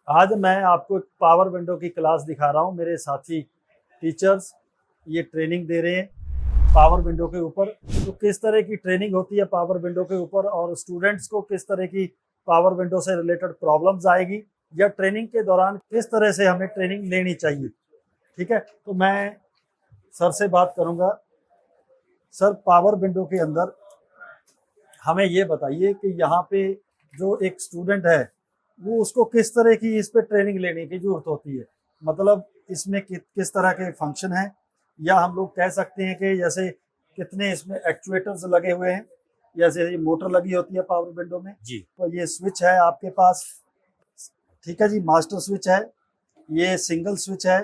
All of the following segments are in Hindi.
आज मैं आपको एक पावर विंडो की क्लास दिखा रहा हूँ। मेरे साथी टीचर्स ये ट्रेनिंग दे रहे हैं पावर विंडो के ऊपर। तो किस तरह की ट्रेनिंग होती है पावर विंडो के ऊपर और स्टूडेंट्स को किस तरह की पावर विंडो से रिलेटेड प्रॉब्लम्स आएगी या ट्रेनिंग के दौरान किस तरह से हमें ट्रेनिंग लेनी चाहिए। ठीक है, तो मैं सर से बात करूँगा। सर, पावर विंडो के अंदर हमें ये बताइए कि यहाँ पे जो एक स्टूडेंट है वो उसको किस तरह की इस पे ट्रेनिंग लेने की जरूरत होती है। मतलब इसमें किस तरह के फंक्शन हैं, या हम लोग कह सकते हैं कि जैसे कितने इसमें एक्चुएटर्स लगे हुए हैं। जैसे ये मोटर लगी होती है पावर विंडो में जी। तो ये स्विच है आपके पास। ठीक है जी, मास्टर स्विच है, ये सिंगल स्विच है।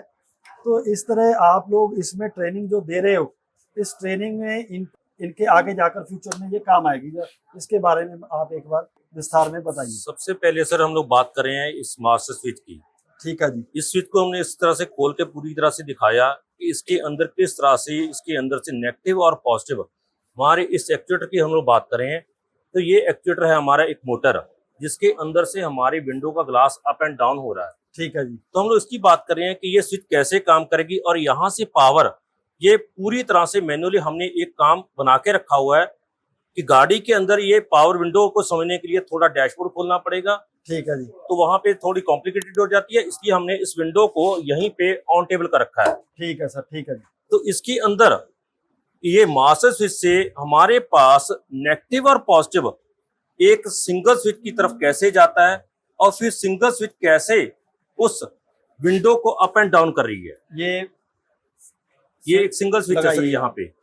तो इस तरह आप लोग इसमें ट्रेनिंग जो दे रहे हो, इस ट्रेनिंग में इनके आगे जाकर फ्यूचर में ये काम आएगी। इसके बारे में आप एक बार विस्तार में बताइए। सबसे पहले सर हम लोग बात कर रहे हैं इस मास्टर स्विच की। ठीक है जी। इस स्विच को हमने इस तरह से खोल के पूरी तरह से दिखाया कि इसके अंदर किस तरह से इसके अंदर से नेगेटिव और पॉजिटिव हमारे इस एक्चुएटर की हम लोग बात कर रहे हैं। तो ये एक्चुएटर है हमारा एक मोटर, जिसके अंदर से हमारी विंडो का ग्लास अप एंड डाउन हो रहा है। ठीक है जी। तो हम लोग इसकी बात कर रहे हैं कि ये स्विच कैसे काम करेगी और यहाँ से पावर ये पूरी तरह से मैन्युअली हमने एक काम बना के रखा हुआ है कि गाड़ी के अंदर ये पावर विंडो को समझने के लिए थोड़ा डैशबोर्ड खोलना पड़ेगा। ठीक है जी। तो वहां पे थोड़ी कॉम्प्लिकेटेड हो जाती है, इसलिए हमने इस विंडो को यहीं पे ऑन टेबल कर रखा है। ठीक है सर, ठीक है जी। तो इसके अंदर ये मास्टर स्विच से हमारे पास नेगेटिव और पॉजिटिव एक सिंगल स्विच की तरफ कैसे जाता है और फिर सिंगल स्विच कैसे उस विंडो को अप एंड डाउन कर रही है। ये एक सिंगल स्विच है सर यहाँ पे।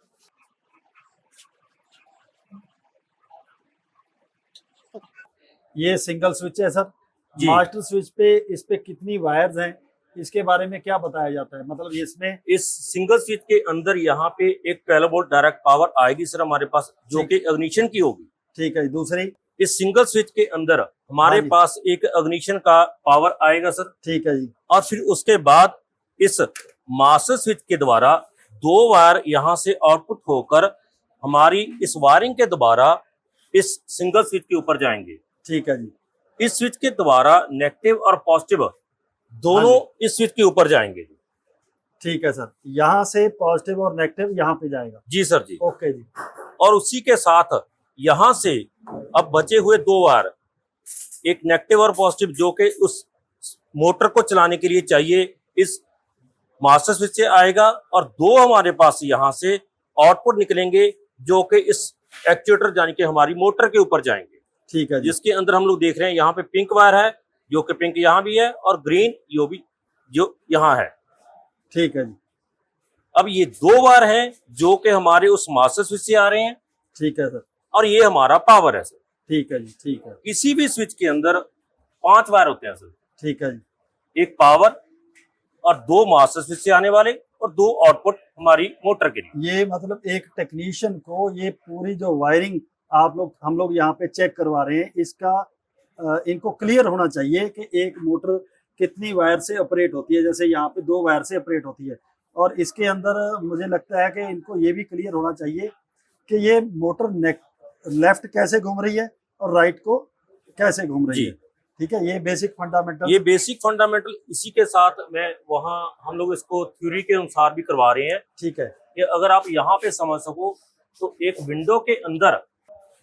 ये सिंगल स्विच है सर। जी। मास्टर स्विच पे इस पे कितनी वायर्स हैं, इसके बारे में क्या बताया जाता है। मतलब इसमें इस सिंगल स्विच के अंदर यहाँ पे एक 12 वोल्ट डायरेक्ट पावर आएगी सर हमारे पास, जो कि इग्निशन की होगी। ठीक है। दूसरी, इस सिंगल स्विच के अंदर हमारे पास एक इग्निशन का पावर आएगा सर। ठीक है जी। और फिर उसके बाद इस मास्टर स्विच के द्वारा 2 वायर यहाँ से आउटपुट होकर हमारी इस वायरिंग के द्वारा इस सिंगल स्विच के ऊपर जाएंगे। ठीक है जी। इस स्विच के द्वारा नेगेटिव और पॉजिटिव दोनों इस स्विच के ऊपर जाएंगे। ठीक है सर, यहाँ से पॉजिटिव और नेगेटिव यहाँ पे जाएगा। जी सर जी। ओके जी। और उसी के साथ यहाँ से अब बचे हुए 2 वायर, एक नेगेटिव और पॉजिटिव जो कि उस मोटर को चलाने के लिए चाहिए, इस मास्टर स्विच से आएगा, और 2 हमारे पास यहाँ से आउटपुट निकलेंगे जो कि इस एक्चुएटर यानी कि हमारी मोटर के ऊपर जाएंगे। ठीक है जी। जिसके अंदर हम लोग देख रहे हैं यहाँ पे पिंक वायर है, जो कि पिंक यहाँ भी है, और ग्रीन जो यहाँ है। ठीक है जी। अब ये 2 वायर हैं जो कि हमारे उस मास्टर स्विच से आ रहे हैं। ठीक है सर। और ये हमारा पावर है सर। ठीक है जी। ठीक है। किसी भी स्विच के अंदर 5 वायर होते हैं सर। ठीक है जी। एक पावर और 2 मास्टर स्विच से आने वाले और 2 आउटपुट हमारी मोटर के लिए। ये मतलब एक टेक्नीशियन को ये पूरी जो वायरिंग हम लोग यहाँ पे चेक करवा रहे हैं, इसका इनको क्लियर होना चाहिए कि एक मोटर कितनी वायर से ऑपरेट होती है। जैसे यहाँ पे 2 वायर से ऑपरेट होती है, और इसके अंदर मुझे लगता है कि इनको ये भी क्लियर होना चाहिए कि ये मोटर लेफ्ट कैसे घूम रही है और राइट को कैसे घूम रही है। ठीक है, ये बेसिक फंडामेंटल इसी के साथ मैं वहाँ हम लोग इसको थ्योरी के अनुसार भी करवा रहे हैं। ठीक है, कि अगर आप यहाँ पे समझ सको तो एक विंडो के अंदर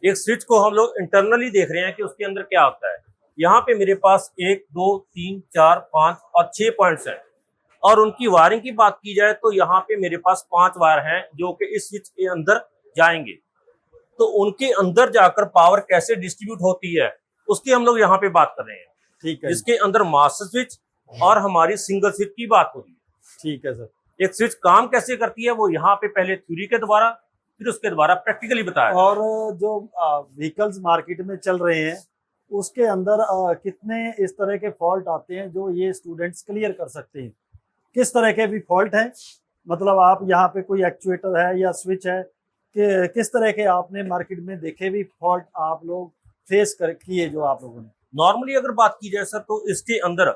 एक स्विच को हम लोग इंटरनली देख रहे हैं कि उसके अंदर क्या होता है। यहाँ पे मेरे पास 1 2 3 4 5 और 6 पॉइंट्स हैं, और उनकी वायरिंग की बात की जाए तो यहाँ पे मेरे पास 5 वायर हैं जो कि इस स्विच के अंदर जाएंगे। तो उनके अंदर जाकर पावर कैसे डिस्ट्रीब्यूट होती है उसकी हम लोग यहाँ पे बात कर रहे हैं। ठीक है, इसके अंदर मास्टर स्विच और हमारी सिंगल स्विच की बात होती है। ठीक है सर। एक स्विच काम कैसे करती है वो यहाँ पे पहले थ्योरी के द्वारा, फिर उसके द्वारा प्रैक्टिकली बताया। और जो व्हीकल्स मार्केट में चल रहे हैं उसके अंदर कितने इस तरह के फॉल्ट आते हैं जो ये स्टूडेंट्स क्लियर कर सकते हैं। किस तरह के भी फॉल्ट हैं, मतलब आप यहाँ पे कोई एक्चुएटर है या स्विच है कि किस तरह के आपने मार्केट में देखे भी फॉल्ट आप लोग फेस किए जो आप लोगों ने। नॉर्मली अगर बात की जाए सर तो इसके अंदर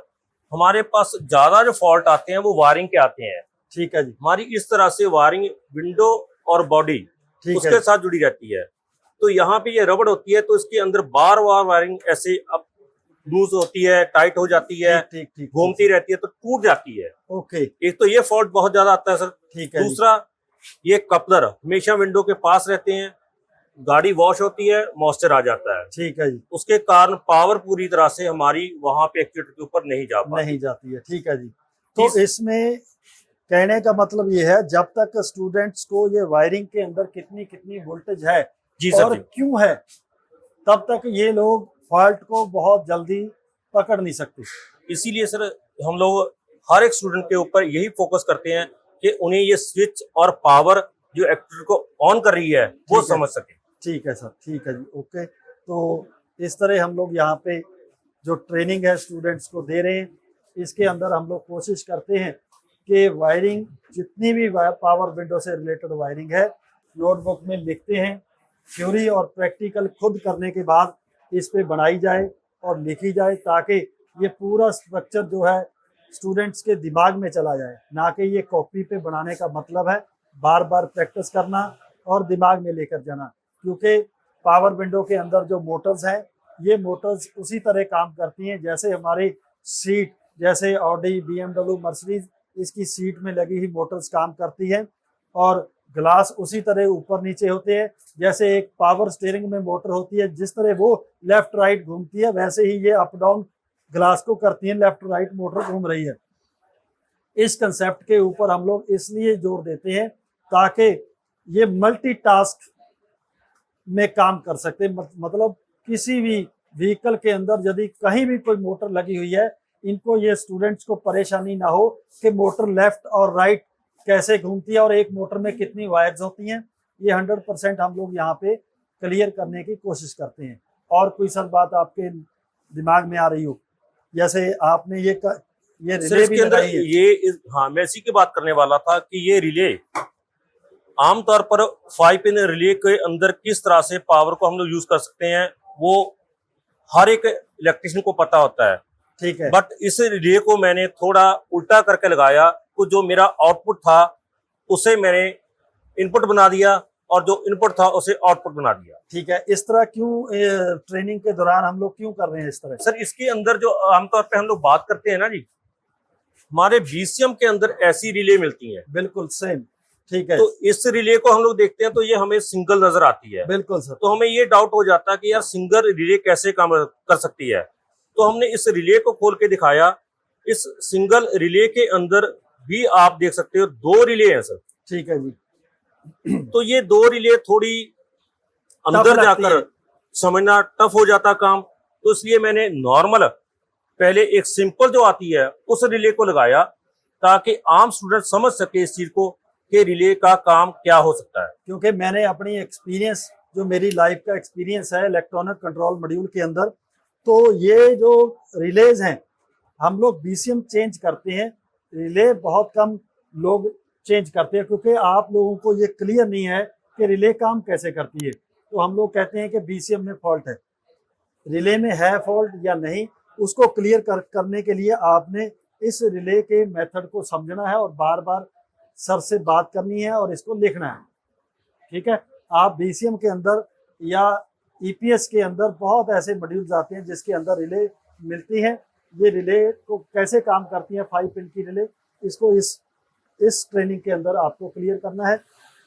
हमारे पास ज्यादा जो फॉल्ट आते हैं वो वायरिंग के आते हैं। ठीक है जी। हमारी इस तरह से वायरिंग विंडो और बॉडी उसके साथ जुड़ी रहती है, तो यहाँ पे ये रबड़ होती है, तो इसके अंदर बार बार वायरिंग ऐसे अब लूज होती है, टाइट हो जाती है, ठीक ठीक घूमती रहती है तो टूट जाती है। ओके, एक तो ये फॉल्ट बहुत ज्यादा आता है सर। ठीक है। दूसरा, ये कपलर हमेशा विंडो के पास रहते हैं, गाड़ी वॉश होती है, मॉइस्चर आ जाता है, ठीक है जी, उसके कारण पावर पूरी तरह से हमारी वहां पे एक्चुएटर के ऊपर नहीं जा पाती। नहीं जाती है, ठीक है जी। तो इसमें कहने का मतलब ये है, जब तक स्टूडेंट्स को ये वायरिंग के अंदर कितनी कितनी वोल्टेज है जी सर और जी। क्यों है, तब तक ये लोग फॉल्ट को बहुत जल्दी पकड़ नहीं सकते। इसीलिए सर हम लोग हर एक स्टूडेंट के ऊपर यही फोकस करते हैं कि उन्हें ये स्विच और पावर जो एक्चुएटर को ऑन कर रही है वो समझ सके। ठीक है सर, ठीक है जी, ओके। तो इस तरह हम लोग यहाँ पे जो ट्रेनिंग है स्टूडेंट्स को दे रहे हैं, इसके अंदर हम लोग कोशिश करते हैं कि वायरिंग जितनी भी पावर विंडो से रिलेटेड वायरिंग है नोटबुक में लिखते हैं, थ्योरी और प्रैक्टिकल खुद करने के बाद इस पे बनाई जाए और लिखी जाए, ताकि ये पूरा स्ट्रक्चर जो है स्टूडेंट्स के दिमाग में चला जाए, ना कि ये कॉपी पे बनाने का मतलब है बार बार प्रैक्टिस करना और दिमाग में लेकर जाना। क्योंकि पावर विंडो के अंदर जो मोटर्स हैं, ये मोटर्स उसी तरह काम करती हैं जैसे हमारी सीट, जैसे ऑडी, BMW, मर्सिडीज, इसकी सीट में लगी हुई मोटर्स काम करती है, और ग्लास उसी तरह ऊपर नीचे होते हैं। जैसे एक पावर स्टीयरिंग में मोटर होती है, जिस तरह वो लेफ्ट राइट घूमती है, वैसे ही ये अप डाउन ग्लास को करती है, लेफ्ट राइट मोटर घूम रही है। इस कंसेप्ट के ऊपर हम लोग इसलिए जोर देते हैं ताकि ये मल्टीटास्क में काम कर सकते, मतलब किसी भी व्हीकल के अंदर यदि कहीं भी कोई मोटर लगी हुई है, इनको ये स्टूडेंट्स को परेशानी ना हो कि मोटर लेफ्ट और राइट कैसे घूमती है और एक मोटर में कितनी वायर्स होती हैं। ये 100% हम लोग यहाँ पे क्लियर करने की कोशिश करते हैं। और कोई सर बात आपके दिमाग में आ रही हो, जैसे आपने ये रिले भी लगाई है। हाँ, मैं इसी की बात करने वाला था कि ये रिले आमतौर पर 5 पिन रिले के अंदर किस तरह से पावर को हम लोग यूज कर सकते हैं, वो हर एक इलेक्ट्रिशियन को पता होता है। ठीक है, बट इस रिले को मैंने थोड़ा उल्टा करके लगाया, तो जो मेरा आउटपुट था उसे मैंने इनपुट बना दिया और जो इनपुट था उसे आउटपुट बना दिया। ठीक है। इस तरह क्यों ट्रेनिंग के दौरान हम लोग क्यों कर रहे हैं इस तरह? सर, इसके अंदर जो आमतौर पे हम लोग बात करते हैं ना जी, हमारे BCM के अंदर ऐसी रिले मिलती हैं। बिल्कुल सेम, ठीक है। तो इस रिले को हम लोग देखते हैं तो ये हमें सिंगल नजर आती है। बिल्कुल सर। तो हमें ये डाउट हो जाता है कि यार सिंगल रिले कैसे काम कर सकती है। तो हमने इस रिले को खोल के दिखाया। इस सिंगल रिले के अंदर भी आप देख सकते हो 2 रिले हैं सर। ठीक है जी। तो ये 2 रिले थोड़ी अंदर जाकर समझना टफ हो जाता काम, तो इसलिए मैंने नॉर्मल पहले एक सिंपल जो आती है उस रिले को लगाया, ताकि आम स्टूडेंट समझ सके इस चीज को कि रिले का काम क्या हो सकता है। क्योंकि मैंने अपनी एक्सपीरियंस, जो मेरी लाइफ का एक्सपीरियंस है इलेक्ट्रॉनिक कंट्रोल मॉड्यूल के अंदर, तो ये जो रिलेज हैं हम लोग BCM चेंज करते हैं, रिले बहुत कम लोग चेंज करते हैं, क्योंकि आप लोगों को ये क्लियर नहीं है कि रिले काम कैसे करती है। तो हम लोग कहते हैं कि BCM में फॉल्ट है, रिले में है फॉल्ट या नहीं, उसको क्लियर करने के लिए आपने इस रिले के मेथड को समझना है और बार बार सर से बात करनी है और इसको लिखना है। ठीक है। आप BCM के अंदर या EPS के अंदर बहुत ऐसे मॉड्यूल्स आते हैं जिसके अंदर रिले मिलती हैं। ये रिले को कैसे काम करती है, 5 पिन की रिले, इसको इस ट्रेनिंग के अंदर आपको क्लियर करना है।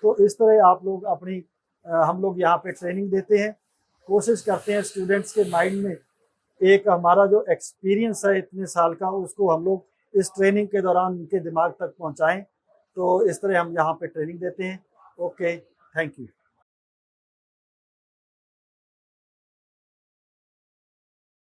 तो इस तरह आप लोग अपनी हम लोग यहाँ पे ट्रेनिंग देते हैं, कोशिश करते हैं स्टूडेंट्स के माइंड में एक हमारा जो एक्सपीरियंस है इतने साल का, उसको हम लोग इस ट्रेनिंग के दौरान उनके दिमाग तक पहुँचाएँ। तो इस तरह हम यहाँ पे ट्रेनिंग देते हैं। Okay, thank you.